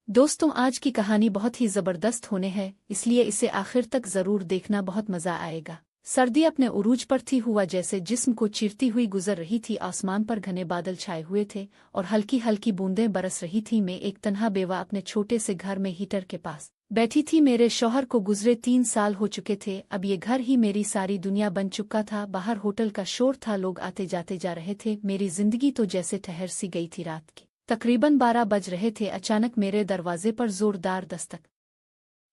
दोस्तों, आज की कहानी बहुत ही ज़बरदस्त होने है, इसलिए इसे आखिर तक ज़रूर देखना, बहुत मज़ा आएगा। सर्दी अपने उरूज पर थी, हुआ जैसे जिस्म को चीरती हुई गुजर रही थी। आसमान पर घने बादल छाए हुए थे और हल्की हल्की बूंदें बरस रही थी। मैं एक तन्हा बेवा अपने छोटे से घर में हीटर के पास बैठी थी। मेरे शौहर को गुजरे 3 साल हो चुके थे। अब ये घर ही मेरी सारी दुनिया बन चुका था। बाहर होटल का शोर था, लोग आते जाते जा रहे थे। मेरी जिंदगी तो जैसे ठहर सी गई थी। रात की तकरीबन 12 बज रहे थे। अचानक मेरे दरवाजे पर जोरदार दस्तक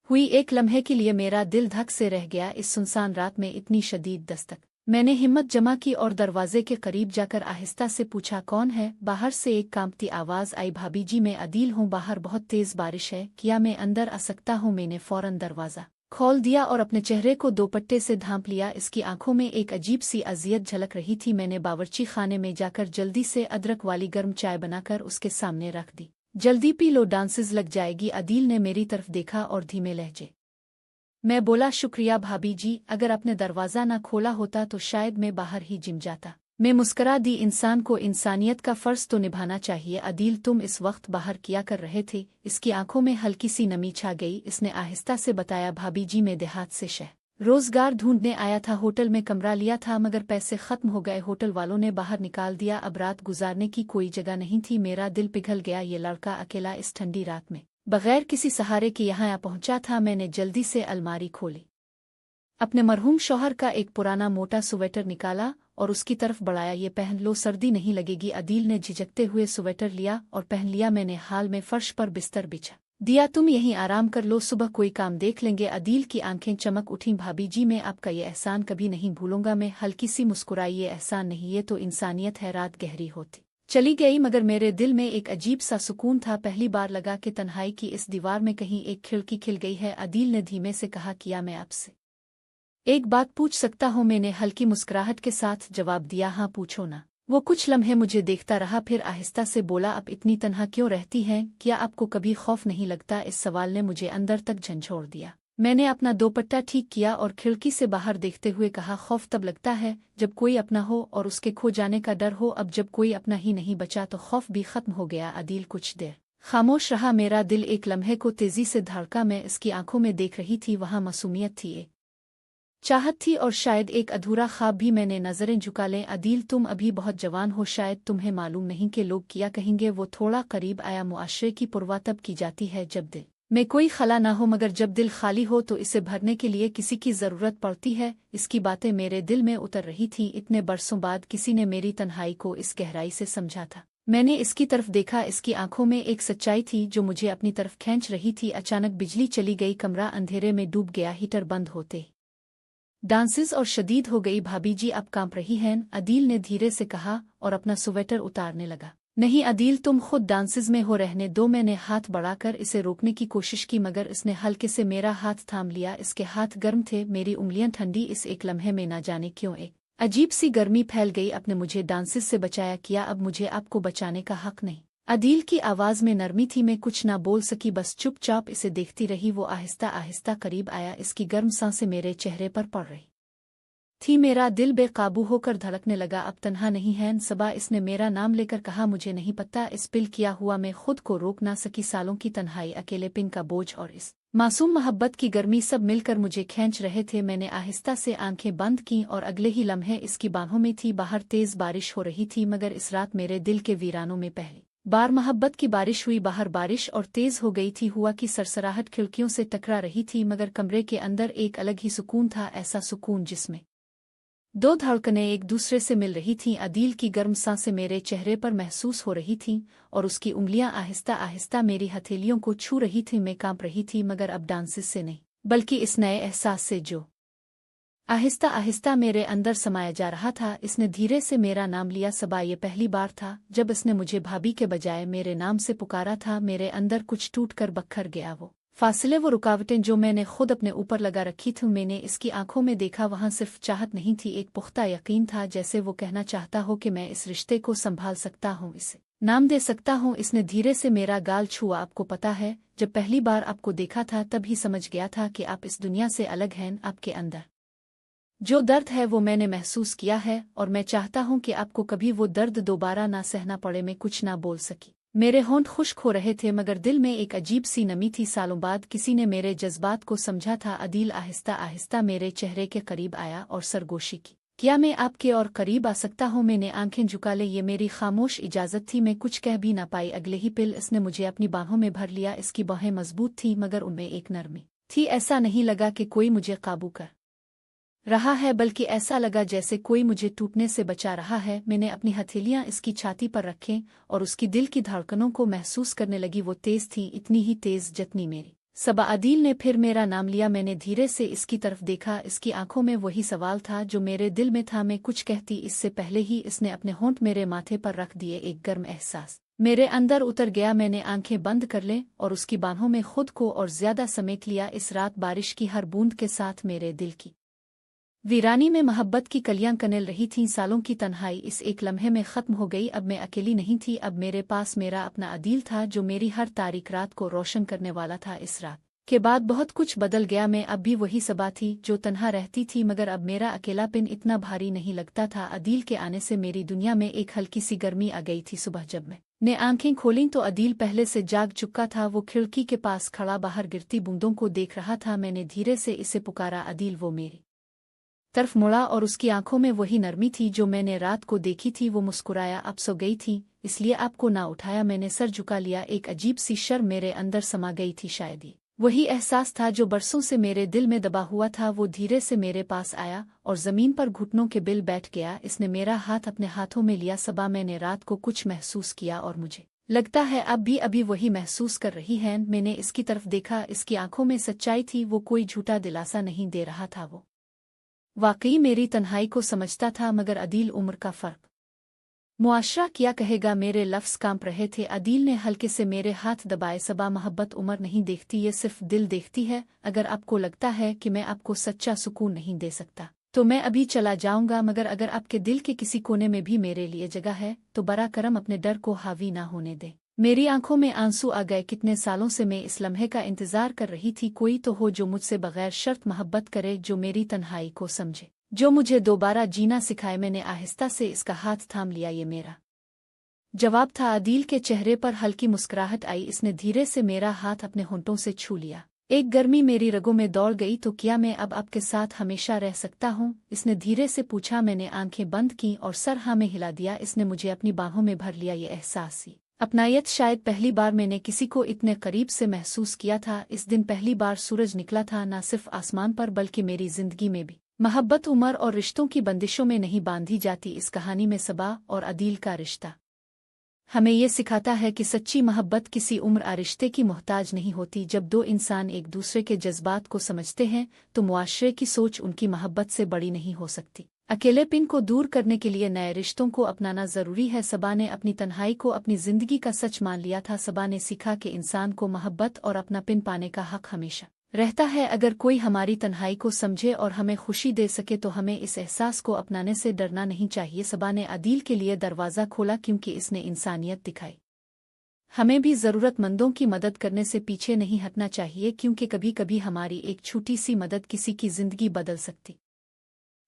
हुई। एक लम्हे के लिए मेरा दिल धक से रह गया। इस सुनसान रात में इतनी शदीद दस्तक। मैंने हिम्मत जमा की और दरवाजे के करीब जाकर आहिस्ता से पूछा, कौन है? बाहर से एक कांपती आवाज आई, भाभी जी, मैं अदील हूँ। बाहर बहुत तेज बारिश है, क्या मैं अंदर आ सकता हूँ? मैंने फौरन दरवाज़ा खोल दिया और अपने चेहरे को दोपट्टे से ढांप लिया। इसकी आंखों में एक अजीब सी अजियत झलक रही थी। मैंने बावर्ची खाने में जाकर जल्दी से अदरक वाली गर्म चाय बनाकर उसके सामने रख दी। जल्दी पी लो, डांसेस लग जाएगी। अदील ने मेरी तरफ देखा और धीमे लहजे मैं बोला, शुक्रिया भाभी जी, अगर आपने दरवाज़ा ना खोला होता तो शायद मैं बाहर ही जिम जाता। मैं मुस्करा दी। इंसान को इंसानियत का फ़र्ज तो निभाना चाहिए। अदील, तुम इस वक्त बाहर किया कर रहे थे? इसकी आंखों में हल्की सी नमी छा गई। इसने आहिस्ता से बताया, भाभी जी, मैं देहात से रोजगार ढूंढने आया था। होटल में कमरा लिया था मगर पैसे खत्म हो गए। होटल वालों ने बाहर निकाल दिया। अब रात गुजारने की कोई जगह नहीं थी। मेरा दिल पिघल गया। ये लड़का अकेला इस ठंडी रात में बगैर किसी सहारे के यहाँ आ पहुंचा था। मैंने जल्दी से अलमारी खोली, अपने मरहूम शौहर का एक पुराना मोटा स्वेटर निकाला और उसकी तरफ बढ़ाया। ये पहन लो, सर्दी नहीं लगेगी। अदील ने झिझकते हुए स्वेटर लिया और पहन लिया। मैंने हाल में फर्श पर बिस्तर बिछा दिया। तुम यहीं आराम कर लो, सुबह कोई काम देख लेंगे। अदील की आंखें चमक उठीं। भाभी जी, मैं आपका ये एहसान कभी नहीं भूलूंगा। मैं हल्की सी मुस्कुराई। ये एहसान नहीं, ये तो इंसानियत है। रात गहरी होती चली गई मगर मेरे दिल में एक अजीब सा सुकून था। पहली बार लगा कि तन्हाई की इस दीवार में कहीं एक खिड़की खिल गई है। अदील ने धीमे से कहा, किया मैं आपसे एक बात पूछ सकता हूँ? मैंने हल्की मुस्कुराहट के साथ जवाब दिया, हाँ पूछो ना। वो कुछ लम्हे मुझे देखता रहा, फिर आहिस्ता से बोला, आप इतनी तन्हा क्यों रहती हैं? क्या आपको कभी खौफ नहीं लगता? इस सवाल ने मुझे अंदर तक झंझोड़ दिया। मैंने अपना दोपट्टा ठीक किया और खिड़की से बाहर देखते हुए कहा, खौफ तब लगता है जब कोई अपना हो और उसके खो जाने का डर हो। अब जब कोई अपना ही नहीं बचा तो खौफ भी खत्म हो गया। अदील कुछ देर खामोश रहा। मेरा दिल एक लम्हे को तेजी से धड़का। मैं इसकी आंखों में देख रही थी, वहां मासूमियत थी, एक चाहत थी और शायद एक अधूरा ख्वाब भी। मैंने नजरें झुका लें। अदील, तुम अभी बहुत जवान हो, शायद तुम्हें मालूम नहीं कि लोग क्या कहेंगे। वो थोड़ा करीब आया। मुआशरे की पुरवा तब की जाती है जब दिल में कोई खला ना हो, मगर जब दिल खाली हो तो इसे भरने के लिए किसी की जरूरत पड़ती है। इसकी बातें मेरे दिल में उतर रही थी। इतने बरसों बाद किसी ने मेरी तन्हाई को इस गहराई से समझा था। मैंने इसकी तरफ देखा। इसकी आंखों में एक सच्चाई थी जो मुझे अपनी तरफ खींच रही थी। अचानक बिजली चली गई। कमरा अंधेरे में डूब गया। हीटर बंद होते डांसेस और शदीद हो गई। भाभी जी, आप कांप रही हैं, अदील ने धीरे से कहा और अपना स्वेटर उतारने लगा। नहीं अदील, तुम खुद डांसेस में हो, रहने दो। मैंने हाथ बढ़ाकर इसे रोकने की कोशिश की मगर इसने हल्के से मेरा हाथ थाम लिया। इसके हाथ गर्म थे, मेरी उंगलियां ठंडी। इस एक लम्हे में ना जाने क्यों एक अजीब सी गर्मी फैल गई। आपने मुझे डांसेस से बचाया, किया अब मुझे आपको बचाने का हक नहीं? अदील की आवाज में नरमी थी। मैं कुछ ना बोल सकी, बस चुपचाप इसे देखती रही। वो आहिस्ता आहिस्ता करीब आया। इसकी गर्म सांसें मेरे चेहरे पर पड़ रही थी। मेरा दिल बेकाबू होकर धड़कने लगा। अब तन्हा नहीं है सबा, इसने मेरा नाम लेकर कहा। मुझे नहीं पता इस पिल किया हुआ मैं खुद को रोक ना सकी। सालों की तन्हाई, अकेलेपन का बोझ और इस मासूम मोहब्बत की गर्मी सब मिलकर मुझे खींच रहे थे। मैंने आहिस्ता से आंखें बंद की और अगले ही लम्हे इसकी बाहों में थी। बाहर तेज बारिश हो रही थी मगर इस रात मेरे दिल के वीरानों में पहली बार मोहब्बत की बारिश हुई। बाहर बारिश और तेज हो गई थी। हुआ की सरसराहट खिड़कियों से टकरा रही थी मगर कमरे के अंदर एक अलग ही सुकून था। ऐसा सुकून जिसमें दो धड़कनें एक दूसरे से मिल रही थीं। अदील की गर्म सांसें मेरे चेहरे पर महसूस हो रही थीं और उसकी उंगलियां आहिस्ता आहिस्ता मेरी हथेलियों को छू रही थीं। मैं कांप रही थी मगर अब डांसेस से नहीं बल्कि इस नए एहसास से जो आहिस्ता आहिस्ता मेरे अंदर समाया जा रहा था। इसने धीरे से मेरा नाम लिया, सबा। ये पहली बार था जब इसने मुझे भाभी के बजाय मेरे नाम से पुकारा था। मेरे अंदर कुछ टूट कर बखर गया। वो फासले, वो रुकावटें जो मैंने खुद अपने ऊपर लगा रखी थी। मैंने इसकी आंखों में देखा, वहां सिर्फ चाहत नहीं थी, एक पुख्ता यकीन था, जैसे वो कहना चाहता हो कि मैं इस रिश्ते को संभाल सकता हूँ, इसे नाम दे सकता हूँ। इसने धीरे से मेरा गाल छुआ। आपको पता है, जब पहली बार आपको देखा था तब ही समझ गया था कि आप इस दुनिया से अलग हैं। आपके अंदर जो दर्द है वो मैंने महसूस किया है और मैं चाहता हूँ कि आपको कभी वो दर्द दोबारा ना सहना पड़े। मैं कुछ ना बोल सकी। मेरे होंठ खुश्क हो रहे थे मगर दिल में एक अजीब सी नमी थी। सालों बाद किसी ने मेरे जज्बात को समझा था। अदील आहिस्ता आहिस्ता मेरे चेहरे के करीब आया और सरगोशी की। क्या मैं आपके और करीब आ सकता हूँ? मैंने आंखें झुका ले। ये मेरी खामोश इजाजत थी। मैं कुछ कह भी ना पाई। अगले ही पल इसने मुझे अपनी बाहों में भर लिया। इसकी बाहें मजबूत थी मगर उनमें एक नरमी थी। ऐसा नहीं लगा कि कोई मुझे काबू कर रहा है बल्कि ऐसा लगा जैसे कोई मुझे टूटने से बचा रहा है। मैंने अपनी हथेलियां इसकी छाती पर रखें और उसकी दिल की धड़कनों को महसूस करने लगी। वो तेज थी, इतनी ही तेज जितनी मेरी। सबा। अदील ने फिर मेरा नाम लिया। मैंने धीरे से इसकी तरफ देखा। इसकी आंखों में वही सवाल था जो मेरे दिल में था। मैं कुछ कहती इससे पहले ही इसने अपने होंठ मेरे माथे पर रख दिए। एक गर्म एहसास मेरे अंदर उतर गया। मैंने आंखें बंद कर लें और उसकी बाहों में खुद को और ज्यादा समेट लिया। इस रात बारिश की हर बूंद के साथ मेरे दिल की वीरानी में मोहब्बत की कलियां कनल रही थीं। सालों की तन्हाई इस एक लम्हे में खत्म हो गई। अब मैं अकेली नहीं थी। अब मेरे पास मेरा अपना अदील था जो मेरी हर तारीक रात को रोशन करने वाला था। इस रात के बाद बहुत कुछ बदल गया। मैं अब भी वही सबा थी जो तन्हा रहती थी मगर अब मेरा अकेलापन इतना भारी नहीं लगता था। अदील के आने से मेरी दुनिया में एक हल्की सी गर्मी आ गई थी। सुबह जब मैंने आंखें खोलीं तो अदील पहले से जाग चुका था। वो खिड़की के पास खड़ा बाहर गिरती बूंदों को देख रहा था। मैंने धीरे से इसे पुकारा। अदील। वो मेरी तरफ मुड़ा और उसकी आंखों में वही नरमी थी जो मैंने रात को देखी थी। वो मुस्कुराया। अब सो गई थी इसलिए आपको ना उठाया। मैंने सर झुका लिया। एक अजीब सी शर्म मेरे अंदर समा गई थी। शायद ही वही एहसास था जो बरसों से मेरे दिल में दबा हुआ था। वो धीरे से मेरे पास आया और जमीन पर घुटनों के बिल बैठ गया। इसने मेरा हाथ अपने हाथों में लिया। सबा, मैंने रात को कुछ महसूस किया और मुझे लगता है अब भी अभी वही महसूस कर रही है। मैंने इसकी तरफ देखा। इसकी आंखों में सच्चाई थी। वो कोई झूठा दिलासा नहीं दे रहा था। वो वाकई मेरी तन्हाई को समझता था। मगर अदील, उम्र का फर्क, मुआशरा क्या कहेगा? मेरे लफ्ज़ कांप रहे थे। अदील ने हल्के से मेरे हाथ दबाए। सबा, मोहब्बत उम्र नहीं देखती, ये सिर्फ दिल देखती है। अगर आपको लगता है कि मैं आपको सच्चा सुकून नहीं दे सकता तो मैं अभी चला जाऊंगा। मगर अगर आपके दिल के किसी कोने में भी मेरे लिए जगह है तो बरा करम अपने डर को हावी ना होने दे। मेरी आंखों में आंसू आ गए। कितने सालों से मैं इस लम्हे का इंतजार कर रही थी। कोई तो हो जो मुझसे बगैर शर्त मोहब्बत करे, जो मेरी तन्हाई को समझे, जो मुझे दोबारा जीना सिखाए। मैंने आहिस्ता से इसका हाथ थाम लिया। ये मेरा जवाब था। अदील के चेहरे पर हल्की मुस्कुराहट आई। इसने धीरे से मेरा हाथ अपने होंठों से छू लिया। एक गर्मी मेरी रगों में दौड़ गई। तो क्या मैं अब आपके साथ हमेशा रह सकता हूँ? इसने धीरे से पूछा। मैंने आंखें बंद की और सर हाँ में हिला दिया। इसने मुझे अपनी बाहों में भर लिया। ये एहसास ही अपनायत शायद पहली बार मैंने किसी को इतने करीब से महसूस किया था। इस दिन पहली बार सूरज निकला था, ना सिर्फ आसमान पर बल्कि मेरी जिंदगी में भी। मोहब्बत उम्र और रिश्तों की बंदिशों में नहीं बांधी जाती। इस कहानी में सबा और अदील का रिश्ता हमें ये सिखाता है कि सच्ची मोहब्बत किसी उम्र आ रिश्ते की मोहताज नहीं होती। जब दो इंसान एक दूसरे के जज्बात को समझते हैं तो मुआशरे की सोच उनकी मोहब्बत से बड़ी नहीं हो सकती। अकेलेपन को दूर करने के लिए नए रिश्तों को अपनाना जरूरी है। सबा ने अपनी तन्हाई को अपनी जिंदगी का सच मान लिया था। सबा ने सीखा कि इंसान को मोहब्बत और अपनापन पाने का हक हमेशा रहता है। अगर कोई हमारी तन्हाई को समझे और हमें खुशी दे सके तो हमें इस एहसास को अपनाने से डरना नहीं चाहिए। सबा ने अदील के लिए दरवाज़ा खोला क्योंकि इसने इंसानियत दिखाई। हमें भी ज़रूरतमंदों की मदद करने से पीछे नहीं हटना चाहिए क्योंकि कभी कभी हमारी एक छोटी सी मदद किसी की जिंदगी बदल सकती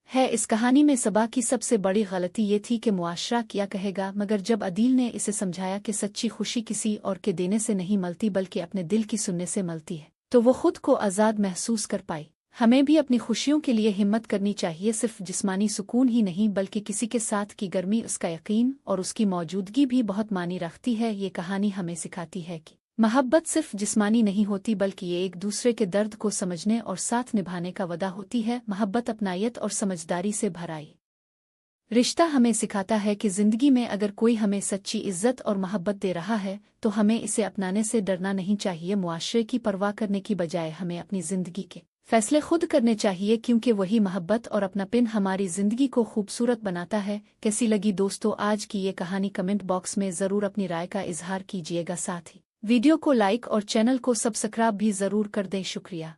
है। इस कहानी में सबा की सबसे बड़ी गलती ये थी कि मुआशरा क्या कहेगा, मगर जब अदील ने इसे समझाया कि सच्ची खुशी किसी और के देने से नहीं मिलती बल्कि अपने दिल की सुनने से मिलती है तो वो खुद को आज़ाद महसूस कर पाई। हमें भी अपनी खुशियों के लिए हिम्मत करनी चाहिए, सिर्फ जिस्मानी सुकून ही नहीं बल्कि किसी के साथ की गर्मी, उसका यकीन और उसकी मौजूदगी भी बहुत मानी रखती है। ये कहानी हमें सिखाती है कि मोहब्बत सिर्फ जिस्मानी नहीं होती बल्कि ये एक दूसरे के दर्द को समझने और साथ निभाने का वदा होती है। मोहब्बत अपनायत और समझदारी से भराई रिश्ता हमें सिखाता है कि जिंदगी में अगर कोई हमें सच्ची इज्जत और मोहब्बत दे रहा है तो हमें इसे अपनाने से डरना नहीं चाहिए। मुआशरे की परवाह करने की बजाय हमें अपनी जिंदगी के फैसले खुद करने चाहिए क्योंकि वही मोहब्बत और अपनापन हमारी जिंदगी को खूबसूरत बनाता है। कैसी लगी दोस्तों आज की ये कहानी? कमेंट बॉक्स में ज़रूर अपनी राय का इजहार कीजिएगा। साथ ही वीडियो को लाइक और चैनल को सब्सक्राइब भी ज़रूर कर दें। शुक्रिया।